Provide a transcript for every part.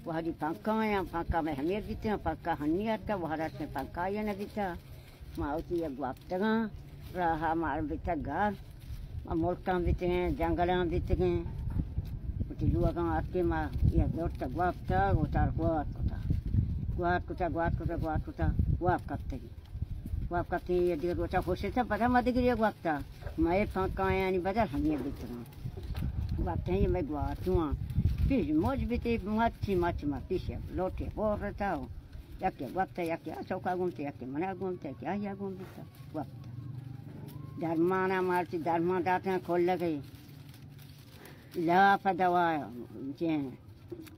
wahadi pangkaya pangka me hamir bita pangka haniat ka waharat me pangkaya na bita mauti ya guaptanga raha mar bita gar molkan bita janggalan bita uti dua kan atke ma ya dorta guapta utar guat kota guap kapte ya dia rocha hoseta pada mate giriya guapta mai pangkaya ni badal hamir bita guapta ye me guatuma Fiz moj bite mati ma pisha lote borra tao yakke guapta yakke asoka gumte yakke mana gumte yakke aya gumte guapta dharmana marti dharma daata kholla gayi la padawa je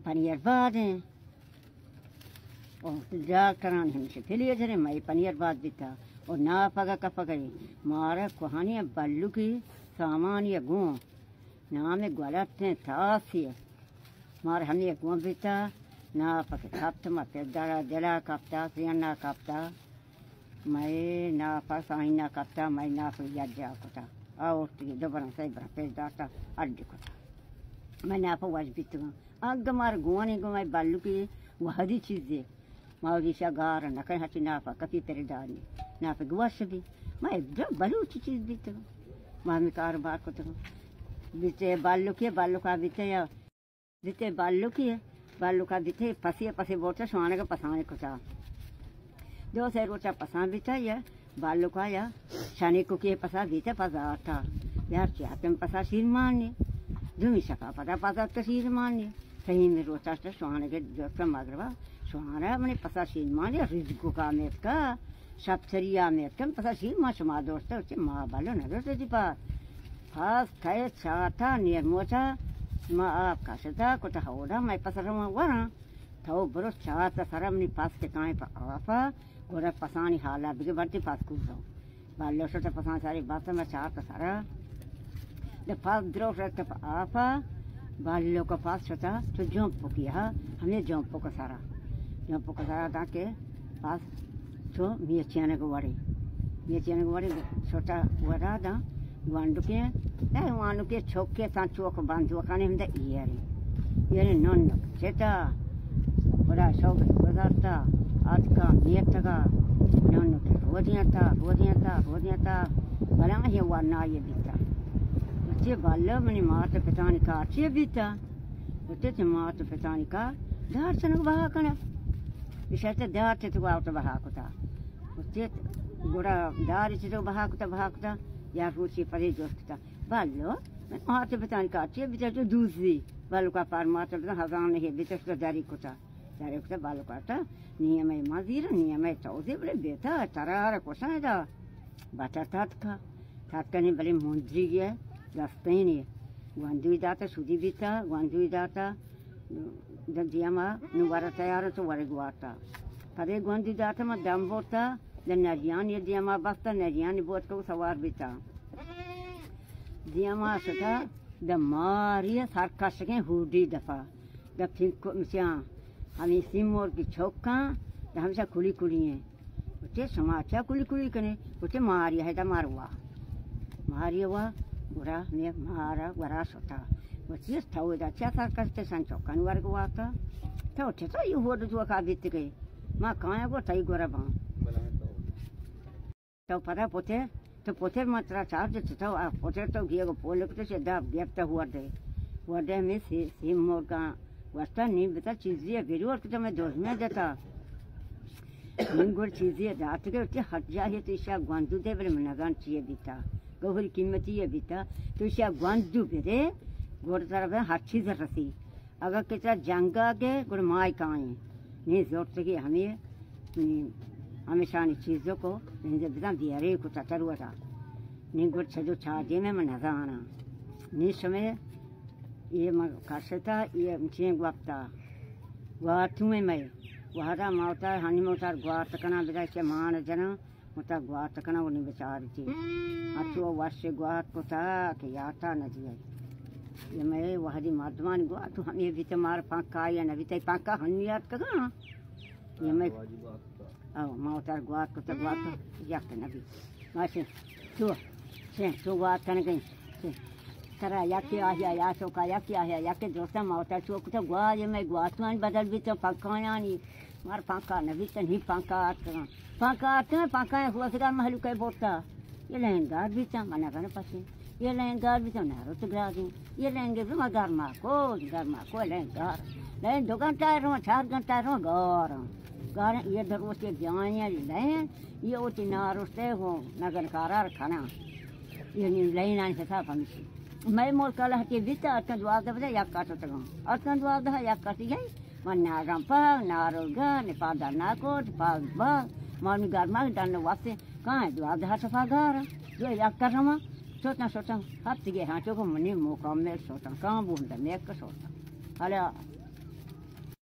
paniyar baade o ja karan himse piliye jare mai paniyar baad bita o na paga kapa gayi mara kohaniya ballu ki samaniya gu naame gwalatte taasiya मार हमने कुआं बीता ना पके खाप्ता मा पेदारा जला काप्ता सियाना काप्ता मैं ना पासाई ना काप्ता मैं ना फिर याजा कोता आओ ती दोबारा से बरा पेदाता अड्डी कोता मैं ना पवाज बीता आग मार गुआने को मैं बालू की वहदी चीज़ें मावरी शागार ना कहीं हची ना पा कपी पेदानी ना पे गुआश भी मैं जब बालू चीज़ बीता मामी कारोबार कोता बीते बालू का बीते या बीते बालू का बीते पसे बोटा सोने का पसाने को चा दो से रोचा पसा बीता या बालू का या शनि को के पसा बीते पसा था यार चाहते पसा सिर मारने जुमी सका पता तो सिर मारने सही में रोचा तो सोने के जो का मगरवा सोना मैंने पसा सिर मारने रिजको का मेट का सप्तरिया मेट का पसा सिर मार समा दोस्त उसे माँ बालो नजर तो दीपा फास खाए चाहता निर्मोचा ma ka seda ko ta hoda mai pasarama wara thau bro chaata saramni pas ke kai pa apa gora pasani hala bige barti pas ku so ballo sota pasan sari basa ma chaata sara de pas dro rata pa apa ballo ka pas sota to jump kiya हमने jump ka sara ta ke pas to mi chene ko wari sota wara da wandu ke chokke sanchu ko bandu kane hunda iyare non cheta bada shog badata atka niyata non ke rodiyata balang he wana ye bita che ballo mani mata petani ka che bita utte mata petani ka darshan baha kana ishate daarte tu auto baha kota utte gora dar che baha kota या रोची परे जोस्ता बालो मैं माते बताने का अच्छे बिचार तो दूसरी बालों का पार माते बता हजान नहीं बिचार तो जारी कोता बालों का ता नियम है मजीर नियम है तो उसे बड़े बेटा तरार कोसा है दा बाटा तात का नहीं बड़े मुंद्री गया रास्ते ही नहीं गंदुई दाता सुधी बिता गंदुई दाता जब दिया माँ नुवारा तैयार तो वारे गुआता परे गंदुई दाता माँ दम बोता dan narian ya dia ma basta narian buat kau sawar bita dia ma sata da maria sarkas ke hudi dafa da फिर मिसिया हम सिमोर की छोका da हमसा खुली है उसे समाचा खुली कने उसे मारिया है दा मारिया वा गुरा ने मारा वरा सता उसे थाउ दा चा sarkas te san छोका नुवार को वाता तो तो ये हो दो का बीत गई मां काया को तई गोरा बा तो पता पोते मात्रा चार्ज तो पोते तो गिया को पोले तो से दा गेप्ता हुआ दे में से मोर का वास्ता नहीं बता चीज़ें वीडियो तो मैं दोस्त में देता निंगोर चीज़ें दात के उसे हट जाए तो इसे गंदू दे बड़े मनगान चाहिए बीता गहरी कीमती है बीता तो इसे गंदू बेरे गोर तरफ हर चीज़ रसी अगर कितना जंगा के गोर माई काएं नहीं जोर से कि हमेशा इन चीज़ों को नहीं बिता दिया रे को तरुआ था नहीं गुड़ छजो छाजे में नज़ा आना नहीं समय ये मकसता ये मछली गुप्ता गुआतु में मैं गुआता मावता हानि मावता गुआत कना बिता से मान जना मुता गुआत कना वो नहीं बेचार थी अच्छो वर्ष गुआत को था कि याता नदी है ये मैं वहादी मर्दमान गुआतु हम ये बिता मार पंखा या नबी तक पंखा हनियात कहाँ ये मैं मावतार गुआत को याक नबी मासे तो गुआत करने गई Tara yaki ahia ya soka yaki ahia yaki dosa mauta chok to gua ye me gua tuan badal bito pakanya ni mar paka na bito ni paka huwa segar mahalu kai bota ye lengar bito mana kana pasi ye lengar bito na ro gradi ye lenge bima garma ko lengar len 2 घंटा रो 4 घंटा रो gar ye daro se janya le ye oti na ro ste ho nagar karar khana ye ni leina se sa pamisi मैं मोर कल हटे बिता अटन दुआग दे या काटो तगम अटन दुआग दा या काटी गई मन नागम पा नारोगा ने पादा नाकोट पाबा मन गरमा दन वासे का दुआग दा सफा गार जो या करमा सोता हाथ गे हां चो को मनी मो कम में सोता का बुंदा ने का सोता हला